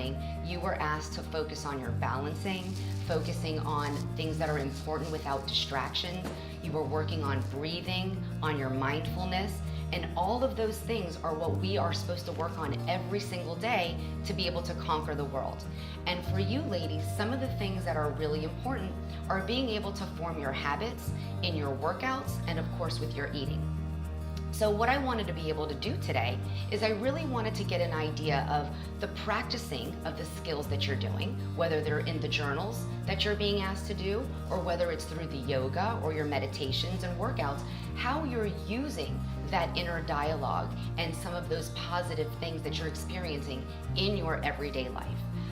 morning, you were asked to focus on your balancing, focusing on things that are important without distractions. You were working on breathing, on your mindfulness, and all of those things are what we are supposed to work on every single day to be able to conquer the world. And for you ladies, some of the things that are really important are being able to form your habits in your workouts and of course with your eating. So what I wanted to be able to do today is I really wanted to get an idea of the practicing of the skills that you're doing, whether they're in the journals that you're being asked to do, or whether it's through the yoga or your meditations and workouts, how you're using that inner dialogue and some of those positive things that you're experiencing in your everyday life.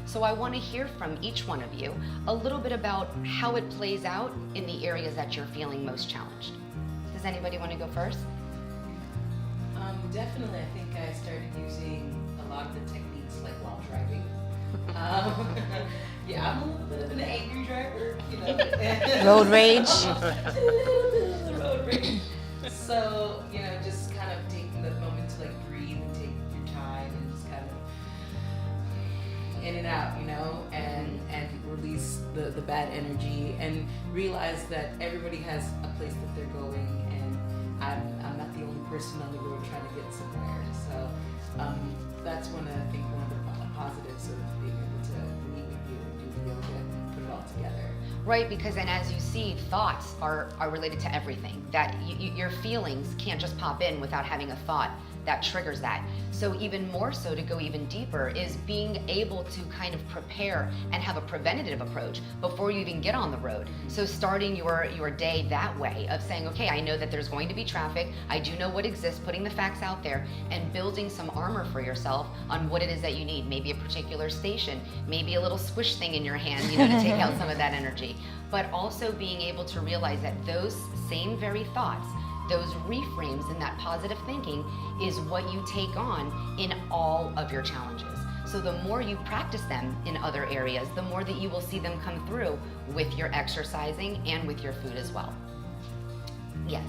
So I want to hear from each one of you a little bit about how it plays out in the areas that you're feeling most challenged. Does anybody want to go first? Definitely, I think I started using a lot of the techniques like while driving. Yeah, I'm a little bit of an angry driver, you know. Road rage. A little bit of the road rage. So, you know, just kind of taking the moment to like breathe and take your time and just kind of in and out, you know, and release the bad energy and realize that everybody has a place that they're going, and I'm not the only person on the road trying to get somewhere. So that's one of the positives of being able to meet with you and do the yoga and put it all together. Right, because and as you see, thoughts are related to everything. That your feelings can't just pop in without having a thought that triggers that. So even more so, to go even deeper, is being able to kind of prepare and have a preventative approach before you even get on the road. So starting your day that way of saying, okay, I know that there's going to be traffic, I do know what exists, putting the facts out there and building some armor for yourself on what it is that you need. Maybe a particular station, maybe a little squish thing in your hand, you know, to take out some of that energy. But also being able to realize that those same very thoughts, those reframes and that positive thinking is what you take on in all of your challenges. So the more you practice them in other areas, the more that you will see them come through with your exercising and with your food as well. Yes.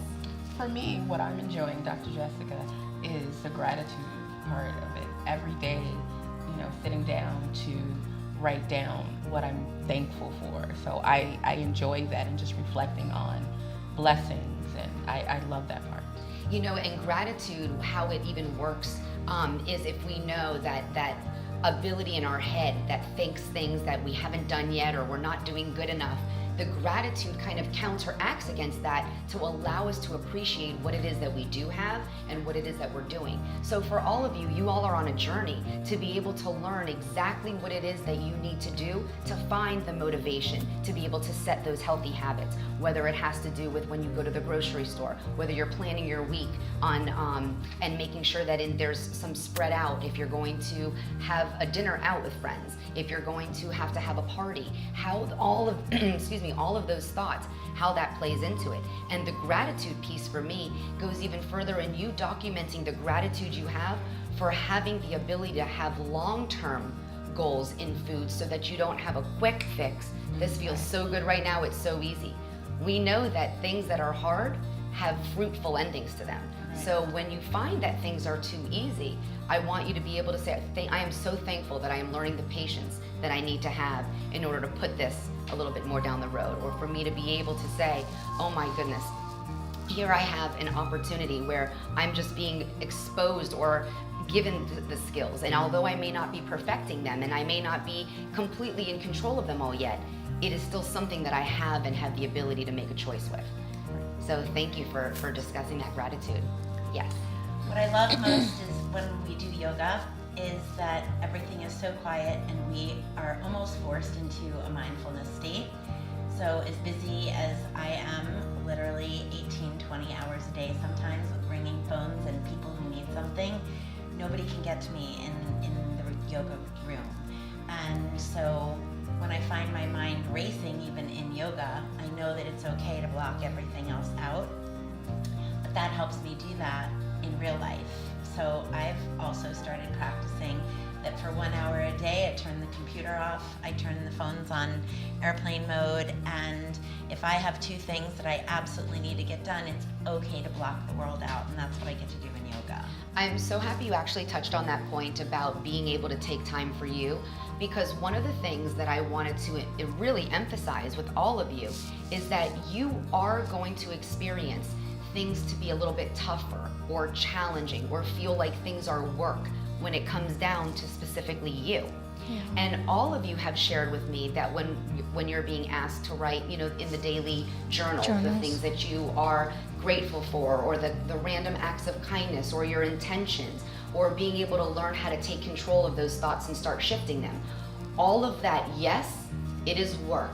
For me, what I'm enjoying, Dr. Jessica, is the gratitude part of it. Every day, you know, sitting down to write down what I'm thankful for. So I enjoy that and just reflecting on blessings, and I love that part. You know, and gratitude, how it even works is if we know that ability in our head that thinks things that we haven't done yet or we're not doing good enough, the gratitude kind of counteracts against that to allow us to appreciate what it is that we do have and what it is that we're doing. So for all of you, you all are on a journey to be able to learn exactly what it is that you need to do to find the motivation to be able to set those healthy habits, whether it has to do with when you go to the grocery store, whether you're planning your week on and making sure that there's some spread out if you're going to have a dinner out with friends, if you're going to have a party, how all of all of those thoughts, how that plays into it. And the gratitude piece for me goes even further in you documenting the gratitude you have for having the ability to have long-term goals in food so that you don't have a quick fix. This feels so good right now, it's so easy. We know that things that are hard have fruitful endings to them. So when you find that things are too easy, I want you to be able to say, I am so thankful that I am learning the patience that I need to have in order to put this a little bit more down the road, or for me to be able to say, oh my goodness, here I have an opportunity where I'm just being exposed or given the skills, and although I may not be perfecting them and I may not be completely in control of them all yet, it is still something that I have and have the ability to make a choice with. So thank you for discussing that gratitude. Yes. What I love most is when we do yoga is that everything is so quiet and we are almost forced into a mindfulness state. So as busy as I am, literally 18, 20 hours a day sometimes, ringing phones and people who need something, nobody can get to me in the yoga room. And so when I find my mind racing even in yoga, I know that it's okay to block everything else out. But that helps me do that in real life. So I've also started practicing that for 1 hour a day, I turn the computer off, I turn the phones on airplane mode, and if I have two things that I absolutely need to get done, it's okay to block the world out, and that's what I get to do in yoga. I'm so happy you actually touched on that point about being able to take time for you, because one of the things that I wanted to really emphasize with all of you is that you are going to experience things to be a little bit tougher or challenging or feel like things are work when it comes down to specifically you. Yeah. And all of you have shared with me that when you're being asked to write, you know, in the daily journal, the things that you are grateful for, or the random acts of kindness, or your intentions, or being able to learn how to take control of those thoughts and start shifting them. All of that, yes, it is work.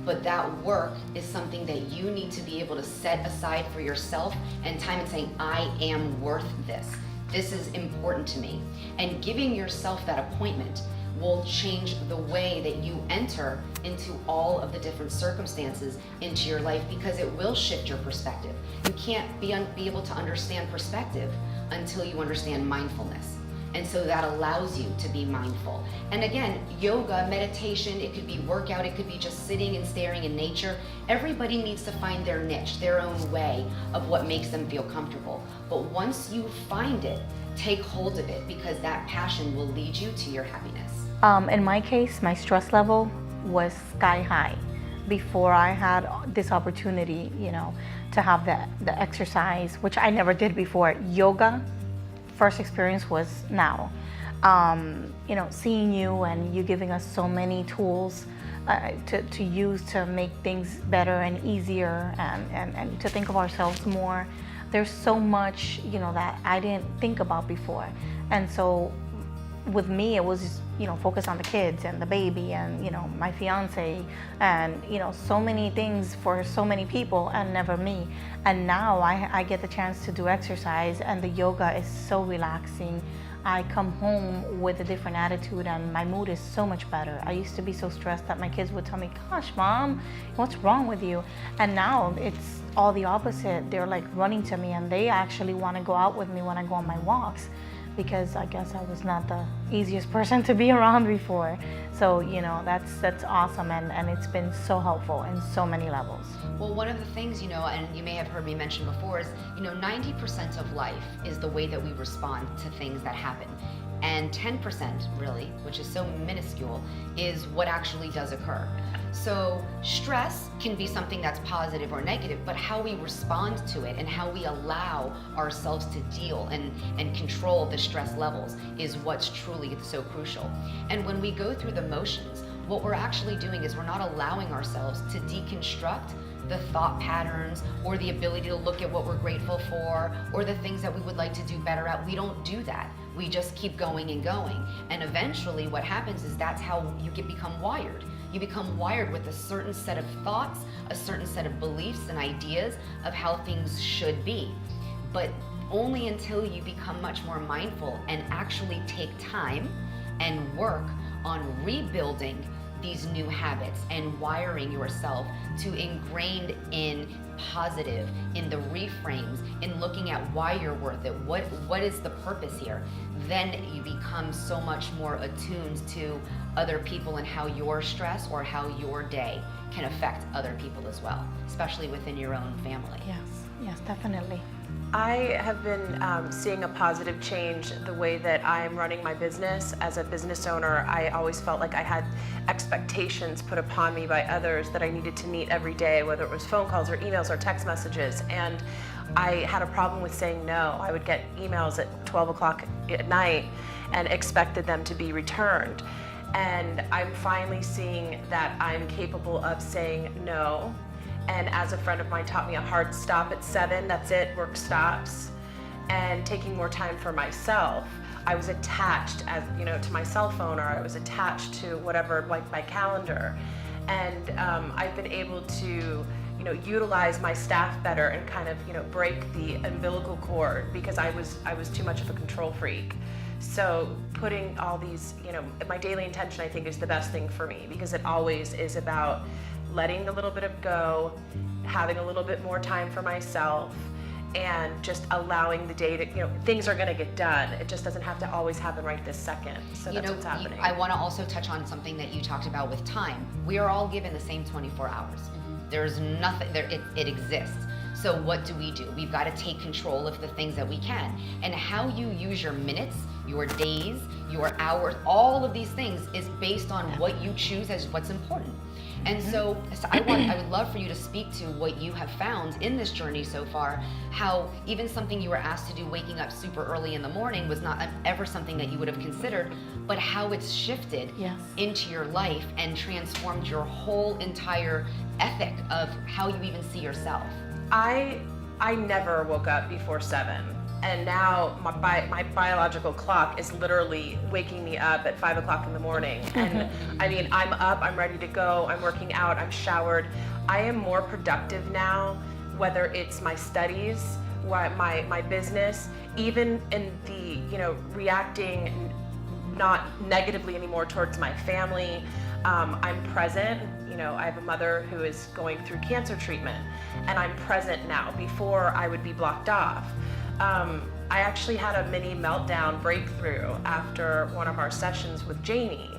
But that work is something that you need to be able to set aside for yourself and time and saying, I am worth this. This is important to me. And giving yourself that appointment will change the way that you enter into all of the different circumstances into your life, because it will shift your perspective. You can't be able to understand perspective until you understand mindfulness. And so that allows you to be mindful. And again, yoga, meditation, it could be workout, it could be just sitting and staring in nature. Everybody needs to find their niche, their own way of what makes them feel comfortable. But once you find it, take hold of it, because that passion will lead you to your happiness. In my case, my stress level was sky high before I had this opportunity, you know, to have the exercise, which I never did before. Yoga, first experience was now. You know, seeing you and you giving us so many tools to use to make things better and easier, and to think of ourselves more. There's so much, you know, that I didn't think about before. And so with me, it was, you know, focus on the kids and the baby and, you know, my fiance and, you know, so many things for so many people and never me. And now I get the chance to do exercise, and the yoga is so relaxing. I come home with a different attitude and my mood is so much better. I used to be so stressed that my kids would tell me, gosh, Mom, what's wrong with you? And now it's all the opposite. They're like running to me, and they actually want to go out with me when I go on my walks, because I guess I was not the easiest person to be around before. So, you know, that's awesome, and it's been so helpful in so many levels. Well, one of the things, you know, and you may have heard me mention before, is, you know, 90% of life is the way that we respond to things that happen. And 10% really, which is so minuscule, is what actually does occur. So stress can be something that's positive or negative, but how we respond to it and how we allow ourselves to deal and control the stress levels is what's truly so crucial. And when we go through the motions, what we're actually doing is we're not allowing ourselves to deconstruct the thought patterns or the ability to look at what we're grateful for or the things that we would like to do better at. We don't do that. We just keep going and going. And eventually what happens is that's how you become wired. You become wired with a certain set of thoughts, a certain set of beliefs and ideas of how things should be. But only until you become much more mindful and actually take time and work on rebuilding these new habits and wiring yourself to ingrained in positive, in the reframes, in looking at why you're worth it, what is the purpose here, then you become so much more attuned to other people and how your stress or how your day can affect other people as well, especially within your own family. Yes, definitely. I have been seeing a positive change the way that I'm running my business. As a business owner, I always felt like I had expectations put upon me by others that I needed to meet every day, whether it was phone calls or emails or text messages. And I had a problem with saying no. I would get emails at 12 o'clock at night and expected them to be returned. And I'm finally seeing that I'm capable of saying no. And as a friend of mine taught me, a hard stop at 7, that's it, work stops. And taking more time for myself. I was attached, as you know, to my cell phone, or I was attached to whatever, like my calendar. And I've been able to, you know, utilize my staff better and kind of, you know, break the umbilical cord, because I was too much of a control freak. So putting all these, you know, my daily intention, I think, is the best thing for me, because it always is about letting a little bit of go, having a little bit more time for myself, and just allowing the day to, you know, things are gonna get done. It just doesn't have to always happen right this second. So that's what's happening. I wanna also touch on something that you talked about with time. We are all given the same 24 hours. There's nothing, it exists. So what do? We've got to take control of the things that we can. And how you use your minutes, your days, your hours, all of these things is based on what you choose as what's important. And so I would love for you to speak to what you have found in this journey so far, how even something you were asked to do, waking up super early in the morning, was not ever something that you would have considered, but how it's shifted into your life and transformed your whole entire ethic of how you even see yourself. I never woke up before 7. And now my biological clock is literally waking me up at 5 o'clock in the morning. And I mean, I'm up, I'm ready to go, I'm working out, I'm showered. I am more productive now, whether it's my studies, my business, even in the, reacting not negatively anymore towards my family. I'm present. I have a mother who is going through cancer treatment, and I'm present now. Before, I would be blocked off. I actually had a mini meltdown breakthrough after one of our sessions with Jamie,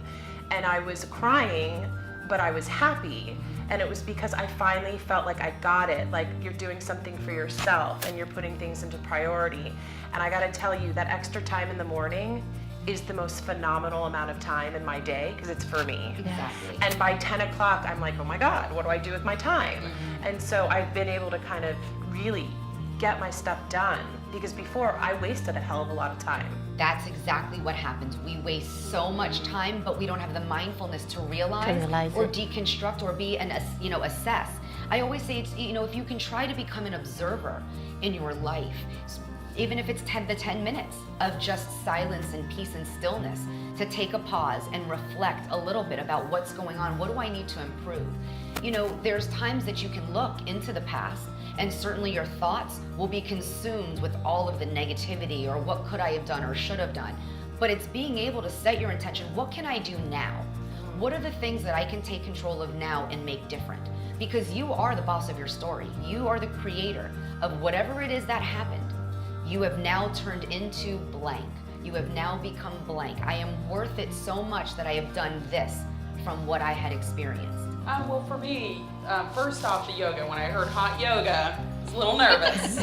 and I was crying, but I was happy. And it was because I finally felt like I got it, like you're doing something for yourself and you're putting things into priority. And I gotta tell you, that extra time in the morning is the most phenomenal amount of time in my day, because it's for me. Exactly. And by 10 o'clock, I'm like, oh my God, what do I do with my time? And so I've been able to kind of really get my stuff done, because before I wasted a hell of a lot of time. That's exactly what happens. We waste so much time, but we don't have the mindfulness to realize or deconstruct or be assess. I always say it's, if you can try to become an observer in your life, even if it's 10 minutes of just silence and peace and stillness, to take a pause and reflect a little bit about what's going on. What do I need to improve? There's times that you can look into the past, and certainly your thoughts will be consumed with all of the negativity or what could I have done or should have done. But it's being able to set your intention. What can I do now? What are the things that I can take control of now and make different? Because you are the boss of your story. You are the creator of whatever it is that happened. You have now turned into blank. You have now become blank. I am worth it so much that I have done this from what I had experienced. Well, for me, first off, the yoga. When I heard hot yoga, I was a little nervous.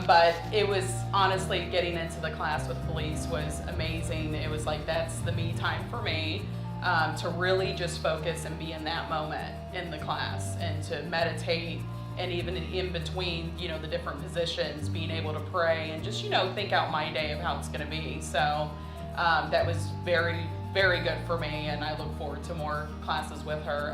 But it was honestly, getting into the class with Felice was amazing. It was like, that's the me time for me, to really just focus and be in that moment in the class and to meditate. And even in between, the different positions, being able to pray and just, think out my day of how it's going to be. So that was very, very good for me, and I look forward to more classes with her.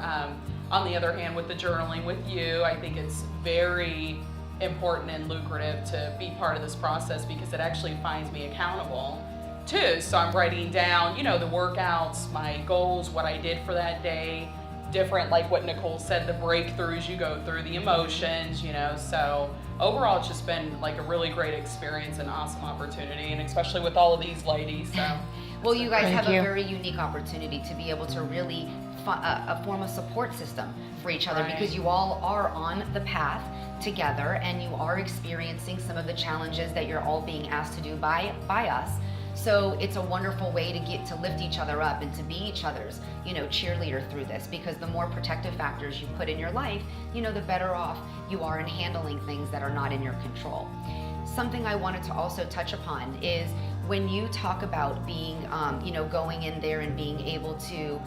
On the other hand, with the journaling with you, I think it's very important and lucrative to be part of this process, because it actually finds me accountable too. So I'm writing down, the workouts, my goals, what I did for that day, different, like what Nicole said, the breakthroughs you go through, the emotions, so overall it's just been like a really great experience and awesome opportunity, and especially with all of these ladies. So well, you guys have a very unique opportunity to be able to really form a support system for each other, because you all are on the path together and you are experiencing some of the challenges that you're all being asked to do by us. So it's a wonderful way to get to lift each other up and to be each other's, cheerleader through this, because the more protective factors you put in your life, the better off you are in handling things that are not in your control. Something I wanted to also touch upon is when you talk about being, going in there and being able to,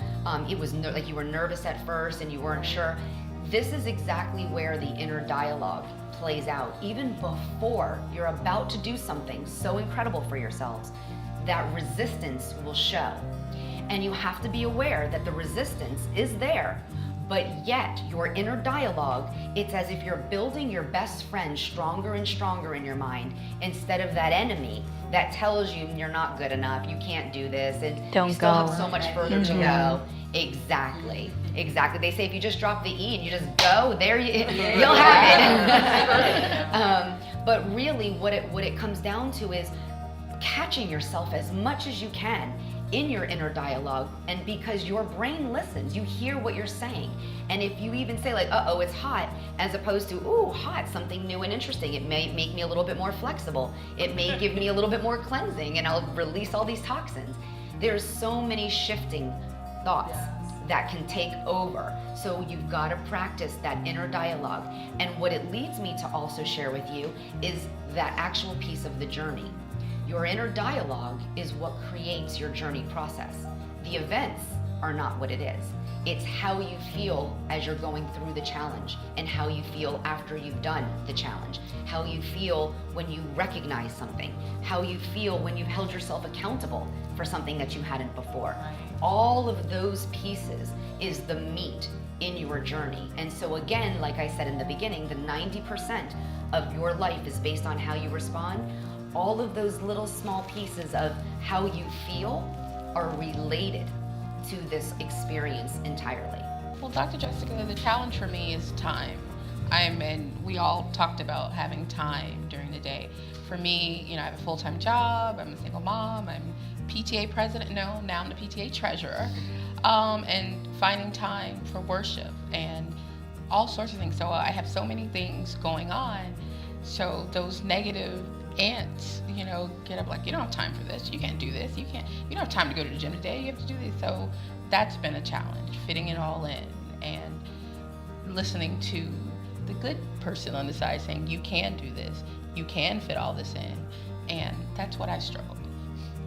it was like you were nervous at first and you weren't sure. This is exactly where the inner dialogue plays out. Even before you're about to do something so incredible for yourselves, that resistance will show. And you have to be aware that the resistance is there, but yet your inner dialogue, it's as if you're building your best friend stronger and stronger in your mind, instead of that enemy that tells you you're not good enough, you can't do this, and you still have so much further to go. Exactly. They say if you just drop the E and you just go, you'll have it. But really what it comes down to is catching yourself as much as you can in your inner dialogue, and because your brain listens, you hear what you're saying. And if you even say like, uh-oh, it's hot, as opposed to, ooh, hot, something new and interesting, it may make me a little bit more flexible. It may give me a little bit more cleansing, and I'll release all these toxins. There's so many shifting thoughts that can take over. So you've got to practice that inner dialogue. And what it leads me to also share with you is that actual piece of the journey. Your inner dialogue is what creates your journey process. The events are not what it is. It's how you feel as you're going through the challenge, and how you feel after you've done the challenge, how you feel when you recognize something, how you feel when you've held yourself accountable for something that you hadn't before. All of those pieces is the meat in your journey. And so again, like I said in the beginning, the 90% of your life is based on how you respond. All of those little small pieces of how you feel are related to this experience entirely. Well, Dr. Jessica, the challenge for me is time. And we all talked about having time during the day. For me, I have a full-time job, I'm a single mom, I'm PTA president, now I'm the PTA treasurer, and finding time for worship and all sorts of things. So I have so many things going on. So those negative ants, get up like, you don't have time for this, you can't do this, you don't have time to go to the gym today, you have to do this. So that's been a challenge, fitting it all in and listening to the good person on the side saying, you can do this, you can fit all this in. And that's what I struggled with.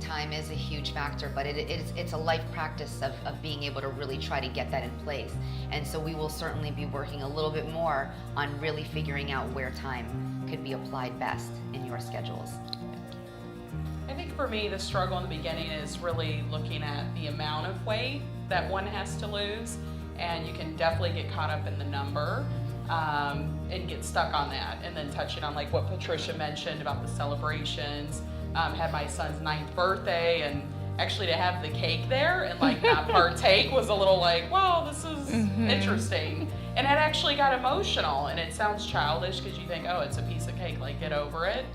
Time is a huge factor, but it's a life practice of being able to really try to get that in place. And so we will certainly be working a little bit more on really figuring out where time could be applied best in your schedules. I think for me, the struggle in the beginning is really looking at the amount of weight that one has to lose, and you can definitely get caught up in the number and get stuck on that. And then touching on like what Patricia mentioned about the celebrations, had my son's 9th birthday, and actually to have the cake there and like not partake was a little like, wow, this is interesting. And it actually got emotional, and it sounds childish because you think, oh, it's a piece of cake, like get over it.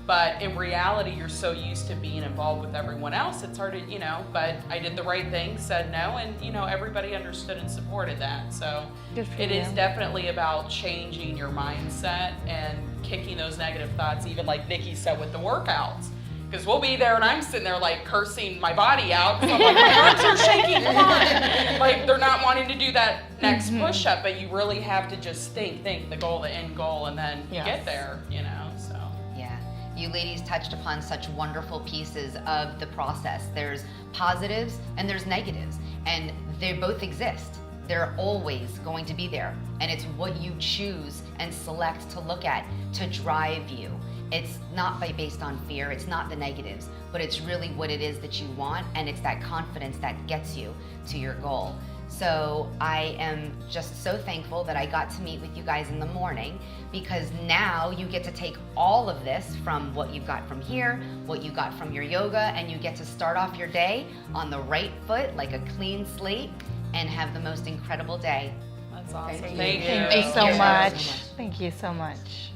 But in reality, you're so used to being involved with everyone else, it's hard to, but I did the right thing, said no, and everybody understood and supported that. So it is definitely about changing your mindset and kicking those negative thoughts, even like Nikki said with the workouts. Because we'll be there and I'm sitting there like cursing my body out. So I'm like, my arms are shaking, come on. Like they're not wanting to do that next push-up, but you really have to just think the goal, the end goal, and then you get there, so. Yeah, you ladies touched upon such wonderful pieces of the process. There's positives and there's negatives, and they both exist. They're always going to be there, and it's what you choose and select to look at to drive you. It's not based on fear, it's not the negatives, but it's really what it is that you want, and it's that confidence that gets you to your goal. So I am just so thankful that I got to meet with you guys in the morning, because now you get to take all of this from what you've got from here, what you got from your yoga, and you get to start off your day on the right foot, like a clean slate, and have the most incredible day. That's awesome. Thank you. Thank you. Thank you so much. Thank you so much.